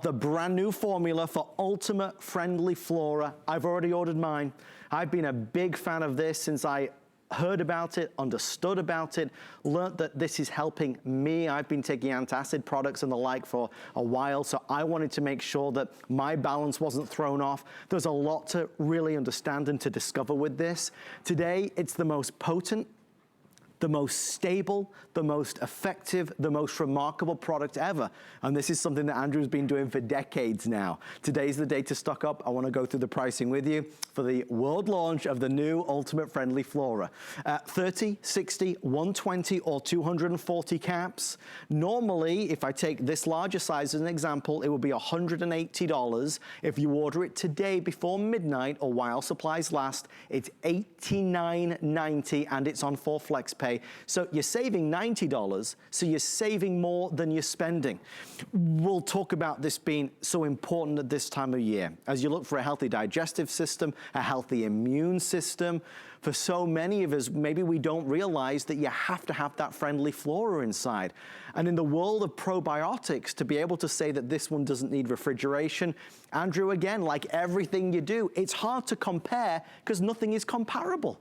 the brand new formula for Ultimate Friendly Flora. I've already ordered mine. I've been a big fan of this since I heard about it, understood about it, learned that this is helping me. I've been taking antacid products and the like for a while, so I wanted to make sure that my balance wasn't thrown off. There's a lot to really understand and to discover with this. Today, it's the most potent, the most stable, the most effective, the most remarkable product ever. And this is something that Andrew's been doing for decades now. Today's the day to stock up. I wanna go through the pricing with you for the world launch of the new Ultimate Friendly Flora. 30, 60, 120, or 240 caps. Normally, if I take this larger size as an example, it would be $180. If you order it today before midnight or while supplies last, it's $89.90 and it's on full flex pay. So you're saving $90, so you're saving more than you're spending. We'll talk about this being so important at this time of year. As you look for a healthy digestive system, a healthy immune system, for so many of us, maybe we don't realize that you have to have that friendly flora inside. And in the world of probiotics, to be able to say that this one doesn't need refrigeration, Andrew, again, like everything you do, it's hard to compare because nothing is comparable.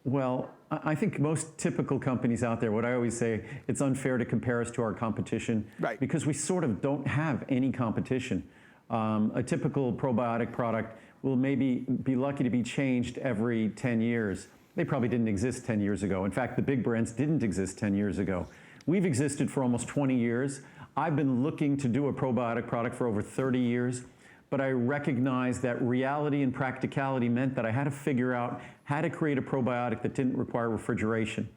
Well, I think most typical companies out there, what I always say, it's unfair to compare us to our competition, right? Because we sort of don't have any competition. A typical probiotic product will maybe be lucky to be changed every 10 years. They probably didn't exist 10 years ago. In fact, the big brands didn't exist 10 years ago. We've existed for almost 20 years. I've been looking to do a probiotic product for over 30 years. But I recognized that reality and practicality meant that I had to figure out how to create a probiotic that didn't require refrigeration.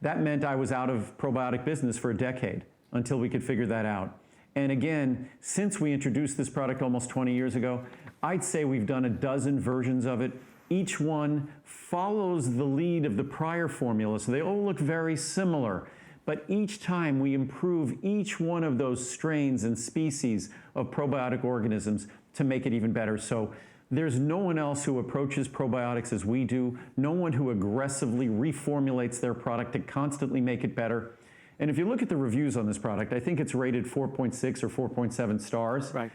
That meant I was out of probiotic business for a decade until we could figure that out. And again, since we introduced this product almost 20 years ago, I'd say we've done a dozen versions of it. Each one follows the lead of the prior formula, so they all look very similar. But each time we improve each one of those strains and species of probiotic organisms to make it even better. So there's no one else who approaches probiotics as we do, no one who aggressively reformulates their product to constantly make it better. And if you look at the reviews on this product, I think it's rated 4.6 or 4.7 stars. Right.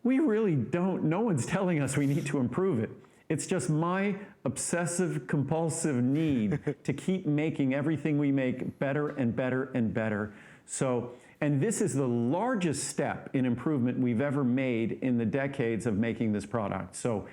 We really don't, no one's telling us we need to improve it. It's just my obsessive compulsive need to keep making everything we make better and better and better. So, and this is the largest step in improvement we've ever made in the decades of making this product. So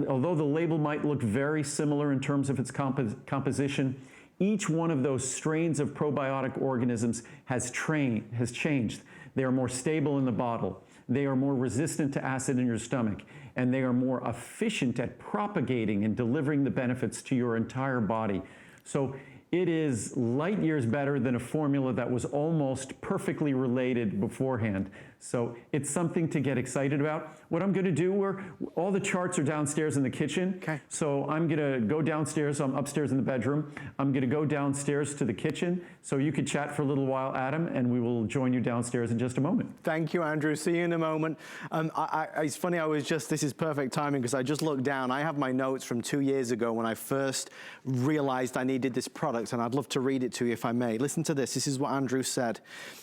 although the label might look very similar in terms of its composition, each one of those strains of probiotic organisms has changed. They are more stable in the bottle. They are more resistant to acid in your stomach, and they are more efficient at propagating and delivering the benefits to your entire body. So it is light years better than a formula that was almost perfectly related beforehand. So it's something to get excited about. What I'm gonna do, all the charts are downstairs in the kitchen. Okay. So I'm gonna go downstairs, I'm upstairs in the bedroom. I'm gonna go downstairs to the kitchen. So you could chat for a little while, Adam, and we will join you downstairs in just a moment. Thank you, Andrew. See you in a moment. It's funny, this is perfect timing because I just looked down. I have my notes from 2 years ago when I first realized I needed this product, and I'd love to read it to you if I may. Listen to this. This is what Andrew said.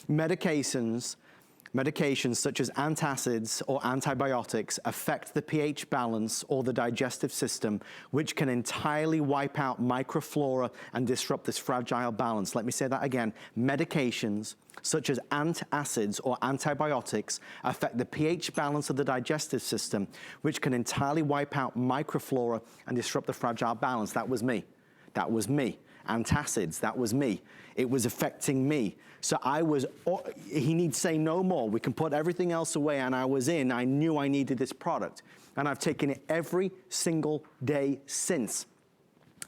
Medications such as antacids or antibiotics affect the pH balance or the digestive system, which can entirely wipe out microflora and disrupt this fragile balance. Let me say that again. Medications such as antacids or antibiotics affect the pH balance of the digestive system, which can entirely wipe out microflora and disrupt the fragile balance. That was me. That was me. Antacids, that was me. It was affecting me. So he needs say no more. We can put everything else away, and I knew I needed this product. And I've taken it every single day since.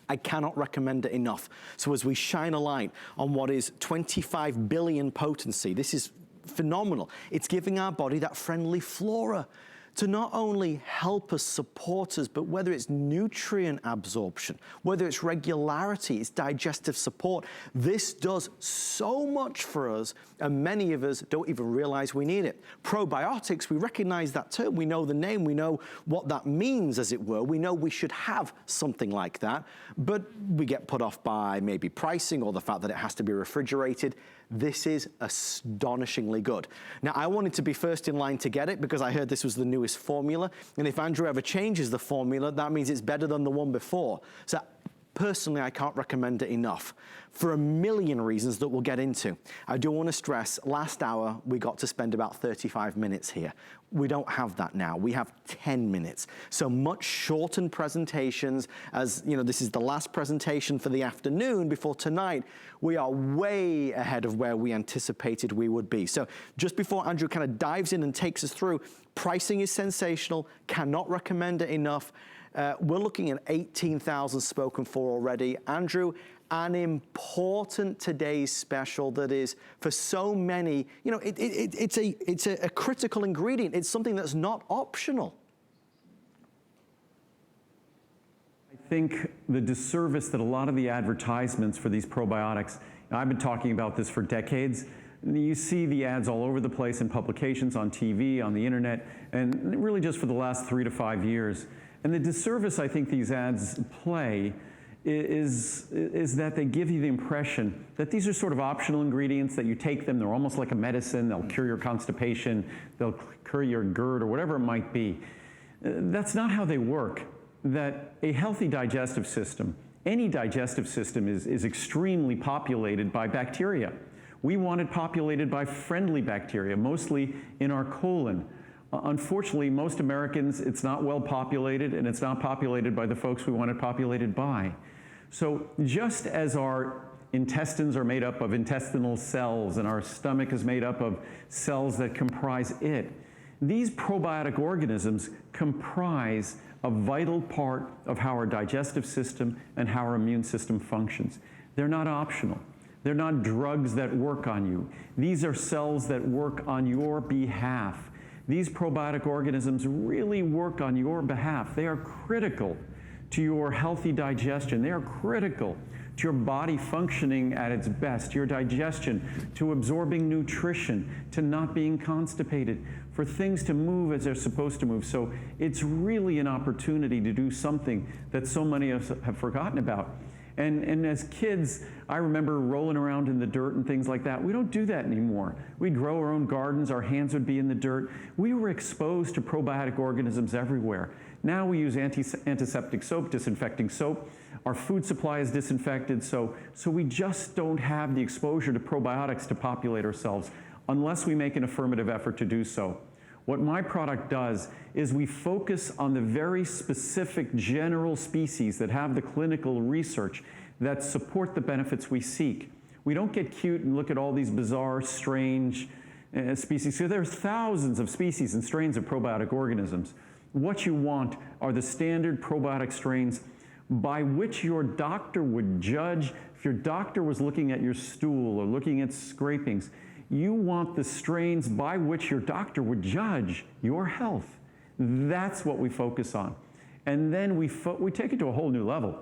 I cannot recommend it enough. So as we shine a light on what is 25 billion potency, this is phenomenal. It's giving our body that friendly flora to not only help us, support us, but whether it's nutrient absorption, whether it's regularity, it's digestive support, this does so much for us, and many of us don't even realize we need it. Probiotics, we recognize that term, we know the name, we know what that means, as it were, we know we should have something like that, but we get put off by maybe pricing or the fact that it has to be refrigerated. This is astonishingly good. Now, I wanted to be first in line to get it because I heard this was the newest formula. And if Andrew ever changes the formula, that means it's better than the one before. So personally, I can't recommend it enough for a million reasons that we'll get into. I do want to stress, last hour, we got to spend about 35 minutes here. We don't have that now. We have 10 minutes. So much shortened presentations. As you know, this is the last presentation for the afternoon before tonight. We are way ahead of where we anticipated we would be. So just before Andrew kind of dives in and takes us through, pricing is sensational, cannot recommend it enough. We're looking at 18,000 spoken for already. Andrew, an important today's special that is for so many, you know, it's a critical ingredient. It's something that's not optional. I think the disservice that a lot of the advertisements for these probiotics, and I've been talking about this for decades, you see the ads all over the place in publications, on TV, on the internet, and really just for the last 3 to 5 years. And the disservice I think these ads play is that they give you the impression that these are sort of optional ingredients, that you take them, they're almost like a medicine, they'll cure your constipation, they'll cure your GERD or whatever it might be. That's not how they work. That a healthy digestive system, any digestive system is extremely populated by bacteria. We want it populated by friendly bacteria, mostly in our colon. Unfortunately, most Americans, it's not well populated, and it's not populated by the folks we want it populated by. So just as our intestines are made up of intestinal cells and our stomach is made up of cells that comprise it, these probiotic organisms comprise a vital part of how our digestive system and how our immune system functions. They're not optional. They're not drugs that work on you. These are cells that work on your behalf. These probiotic organisms really work on your behalf. They are critical to your healthy digestion. They are critical to your body functioning at its best, your digestion, to absorbing nutrition, to not being constipated, for things to move as they're supposed to move. So it's really an opportunity to do something that so many of us have forgotten about. And as kids, I remember rolling around in the dirt and things like that. We don't do that anymore. We'd grow our own gardens, our hands would be in the dirt. We were exposed to probiotic organisms everywhere. Now we use antiseptic soap, disinfecting soap. Our food supply is disinfected, so we just don't have the exposure to probiotics to populate ourselves unless we make an affirmative effort to do so. What my product does is we focus on the very specific general species that have the clinical research that support the benefits we seek. We don't get cute and look at all these bizarre, strange species. So there's thousands of species and strains of probiotic organisms. What you want are the standard probiotic strains by which your doctor would judge. If your doctor was looking at your stool or looking at scrapings, you want the strains by which your doctor would judge your health. That's what we focus on. And then we take it to a whole new level.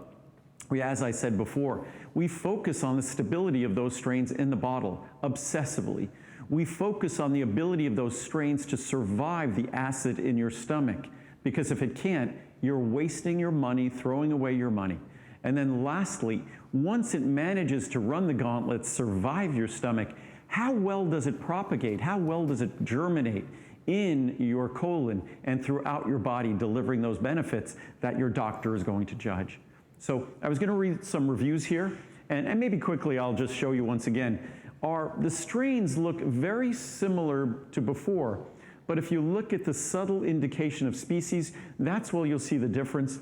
As I said before, we focus on the stability of those strains in the bottle obsessively. We focus on the ability of those strains to survive the acid in your stomach, because if it can't, you're wasting your money, throwing away your money. And then lastly, once it manages to run the gauntlet, survive your stomach, how well does it propagate? How well does it germinate in your colon and throughout your body, delivering those benefits that your doctor is going to judge? So I was going to read some reviews here, and maybe quickly I'll just show you once again. The strains look very similar to before, but if you look at the subtle indication of species, that's where you'll see the difference. It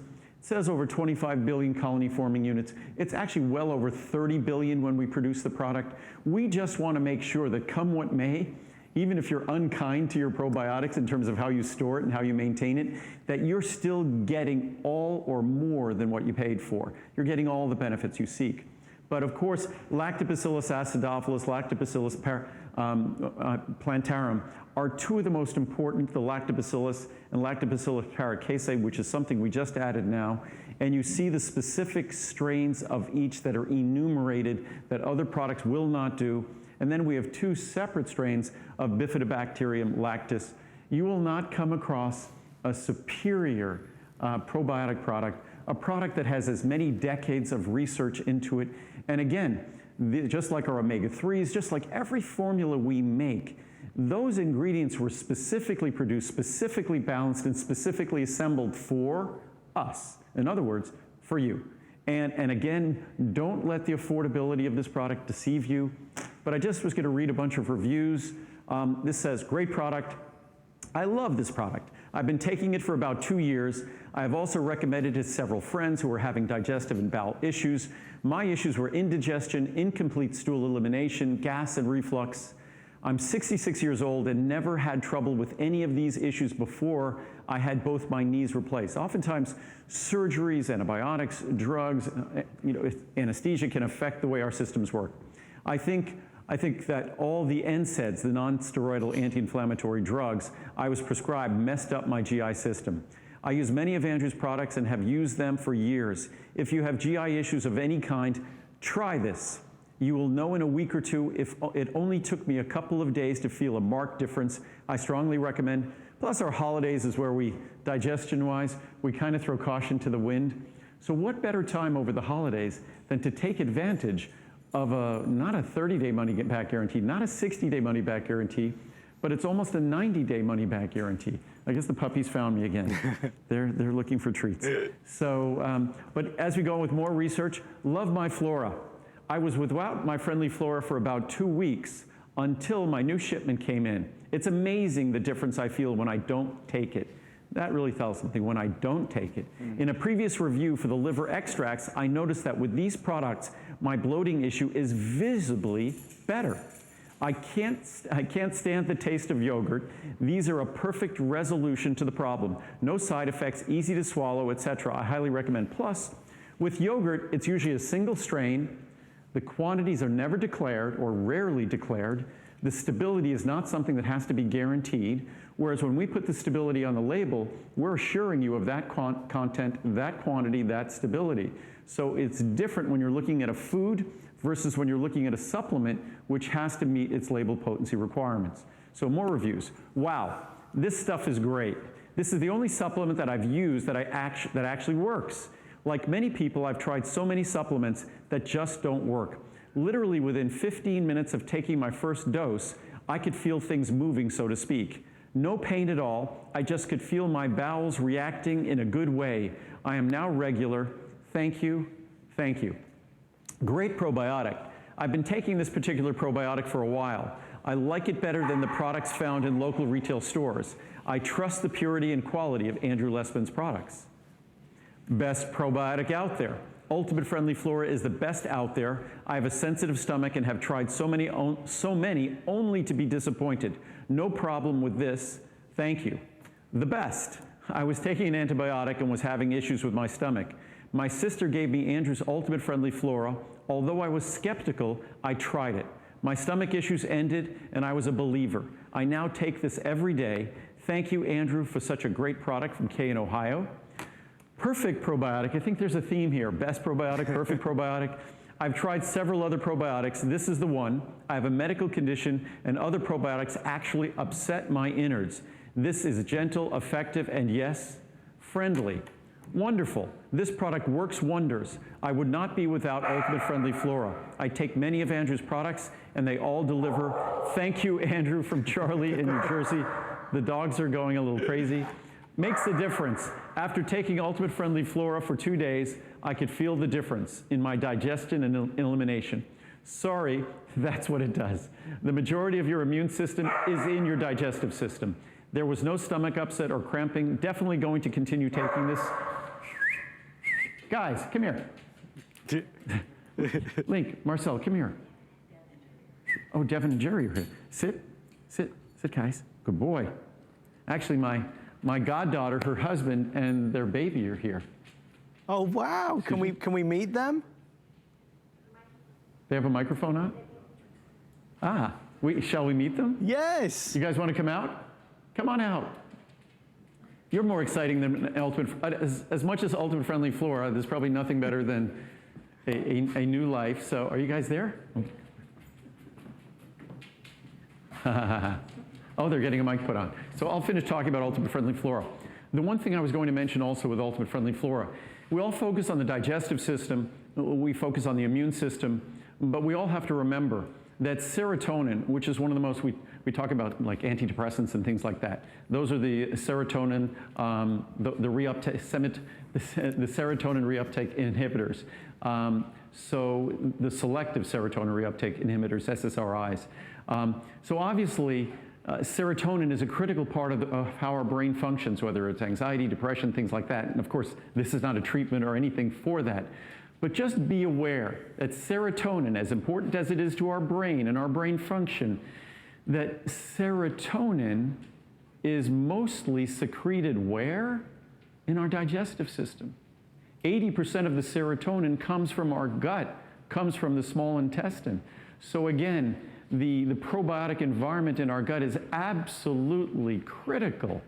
says over 25 billion colony-forming units. It's actually well over 30 billion when we produce the product. We just want to make sure that come what may, even if you're unkind to your probiotics in terms of how you store it and how you maintain it, that you're still getting all or more than what you paid for. You're getting all the benefits you seek. But of course, Lactobacillus acidophilus, Lactobacillus plantarum are two of the most important, the Lactobacillus and Lactobacillus paracasei, which is something we just added now. And you see the specific strains of each that are enumerated that other products will not do. And then we have two separate strains of Bifidobacterium lactis. You will not come across a superior probiotic product, a product that has as many decades of research into it. And again, just like our omega-3s, just like every formula we make, those ingredients were specifically produced, specifically balanced, and specifically assembled for us. In other words, for you. And again, don't let the affordability of this product deceive you. But I just was going to read a bunch of reviews. This says, great product. I love this product. I've been taking it for about 2 years. I have also recommended it to several friends who are having digestive and bowel issues. My issues were indigestion, incomplete stool elimination, gas and reflux. I'm 66 years old and never had trouble with any of these issues before I had both my knees replaced. Oftentimes, surgeries, antibiotics, drugs, anesthesia can affect the way our systems work. I think that all the NSAIDs, the non-steroidal anti-inflammatory drugs I was prescribed, messed up my GI system. I use many of Andrew's products and have used them for years. If you have GI issues of any kind, try this. You will know in a week or two. If it only took me a couple of days to feel a marked difference, I strongly recommend. Plus our holidays is where we, digestion-wise, we kind of throw caution to the wind. So what better time over the holidays than to take advantage of not a 30-day money-back guarantee, not a 60-day money-back guarantee, but it's almost a 90-day money-back guarantee. I guess the puppies found me again. They're looking for treats. So, but as we go with more research, love my flora. I was without my Friendly Flora for about 2 weeks until my new shipment came in. It's amazing the difference I feel when I don't take it. That really tells something, when I don't take it. In a previous review for the liver extracts, I noticed that with these products, my bloating issue is visibly better. I can't stand the taste of yogurt. These are a perfect resolution to the problem. No side effects, easy to swallow, etc. I highly recommend. Plus, with yogurt, it's usually a single strain. The quantities are never declared or rarely declared. The stability is not something that has to be guaranteed, whereas when we put the stability on the label, we're assuring you of that content, that quantity, that stability. So it's different when you're looking at a food versus when you're looking at a supplement, which has to meet its label potency requirements. So more reviews. Wow, this stuff is great. This is the only supplement that I've used that actually works. Like many people, I've tried so many supplements that just don't work. Literally within 15 minutes of taking my first dose, I could feel things moving, so to speak. No pain at all. I just could feel my bowels reacting in a good way. I am now regular. Thank you. Thank you. Great probiotic. I've been taking this particular probiotic for a while. I like it better than the products found in local retail stores. I trust the purity and quality of Andrew Lessman's products. Best probiotic out there. Ultimate Friendly Flora is the best out there. I have a sensitive stomach and have tried so many only to be disappointed. No problem with this. Thank you. The best. I was taking an antibiotic and was having issues with my stomach. My sister gave me Andrew's Ultimate Friendly Flora. Although I was skeptical, I tried it. My stomach issues ended and I was a believer. I now take this every day. Thank you, Andrew, for such a great product from Kay in Ohio. Perfect probiotic. I think there's a theme here. Best probiotic, perfect probiotic. I've tried several other probiotics. This is the one. I have a medical condition, and other probiotics actually upset my innards. This is gentle, effective, and yes, friendly. Wonderful. This product works wonders. I would not be without Ultimate Friendly Flora. I take many of Andrew's products, and they all deliver. Thank you, Andrew, from Charlie in New Jersey. The dogs are going a little crazy. Makes the difference. After taking Ultimate Friendly Flora for 2 days, I could feel the difference in my digestion and elimination. Sorry, that's what it does. The majority of your immune system is in your digestive system. There was no stomach upset or cramping. Definitely going to continue taking this. Guys, come here. Link, Marcel, come here. Oh, Devin and Jerry are here. Sit, guys. Good boy. Actually, my goddaughter, her husband, and their baby are here. Oh, wow. Can we meet them? They have a microphone on? Ah, shall we meet them? Yes. You guys want to come out? Come on out. You're more exciting than Ultimate. As much as Ultimate Friendly Flora, there's probably nothing better than a new life. So are you guys there? Oh, they're getting a mic put on. So I'll finish talking about Ultimate Friendly Flora. The one thing I was going to mention also with Ultimate Friendly Flora, we all focus on the digestive system, we focus on the immune system, but we all have to remember that serotonin, which is one of the most, we talk about like antidepressants and things like that. Those are the serotonin, the serotonin reuptake inhibitors. So the selective serotonin reuptake inhibitors, SSRIs. So obviously, serotonin is a critical part of how our brain functions, whether it's anxiety, depression, things like that. And of course, this is not a treatment or anything for that. But just be aware that serotonin, as important as it is to our brain and our brain function, that serotonin is mostly secreted where? In our digestive system. 80% of the serotonin comes from our gut, comes from the small intestine. So again, the probiotic environment in our gut is absolutely critical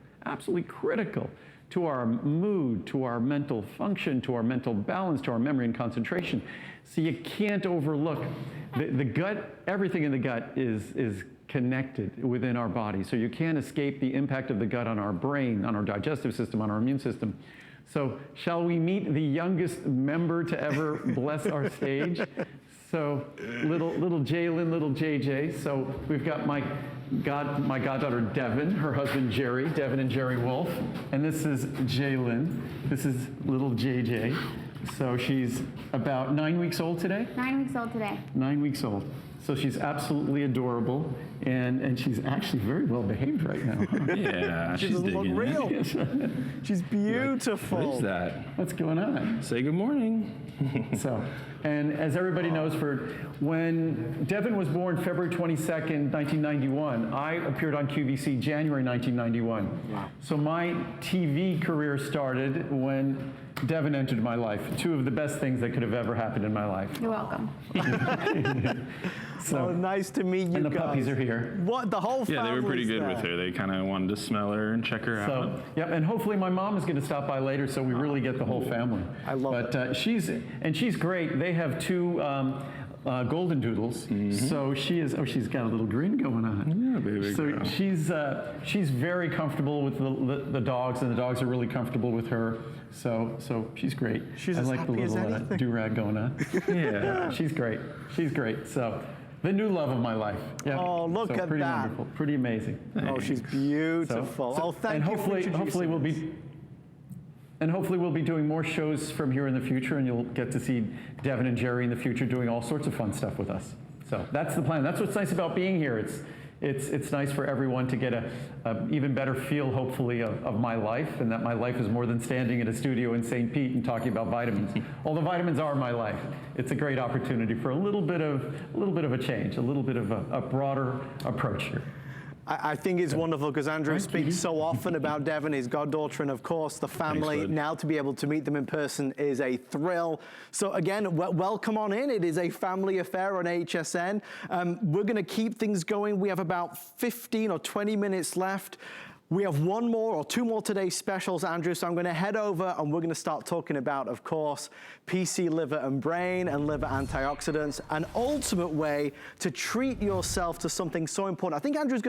to our mood, to our mental function, to our mental balance, to our memory and concentration. So you can't overlook the gut. Everything in the gut is connected within our body. So you can't escape the impact of the gut on our brain, on our digestive system, on our immune system. So shall we meet the youngest member to ever bless our stage? So little Jaylin, little JJ. So we've got my goddaughter Devin, her husband Jerry, Devin and Jerry Wolf, and this is Jaylin. This is little JJ. So she's about 9 weeks old today? 9 weeks old today. 9 weeks old. So she's absolutely adorable, and she's actually very well behaved right now. Huh? Yeah, She she's doesn't look digging real. it. She's beautiful. What is that? What's going on? Say good morning. So, and as everybody knows, when Devin was born February 22nd, 1991, I appeared on QVC January 1991. Wow. So my TV career started when Devin entered my life. Two of the best things that could have ever happened in my life. You're welcome. So, nice to meet you and the guys. puppies are here. What, the whole family? Yeah, they were pretty good with her. They kind of wanted to smell her and check her out. So, yep, and hopefully my mom is going to stop by later, so we really get the whole family. I love it. But she's great. They have two golden doodles, so she's got a little grin going on. Yeah, baby So girl. she's very comfortable with the dogs, and the dogs are really comfortable with her. So she's great. She's I as like the happy as little anything. do-rag going on. Yeah. She's great. She's great. So the new love of my life. Yeah. Oh, look so at pretty that. wonderful. Pretty amazing. Oh, she's beautiful. Oh, thank and you hopefully, for hopefully we'll introducing us. be. And hopefully we'll be doing more shows from here in the future, and you'll get to see Devin and Jerry in the future doing all sorts of fun stuff with us. So that's the plan. That's what's nice about being here. It's nice for everyone to get a even better feel, hopefully, of my life, and that my life is more than standing in a studio in St. Pete and talking about vitamins. Although vitamins are my life, it's a great opportunity for a little bit of a change, a little bit of a broader approach here. I think it's wonderful because Andrew speaks so often about Devin, his goddaughter, and of course the family. Thanks, bud. Now to be able to meet them in person is a thrill. So again, welcome on in. It is a family affair on HSN. We're going to keep things going. We have about 15 or 20 minutes left. We have one more or two more today's specials, Andrew, so I'm going to head over and we're going to start talking about, of course, PC liver and brain and liver antioxidants, an ultimate way to treat yourself to something so important. I think Andrew's going to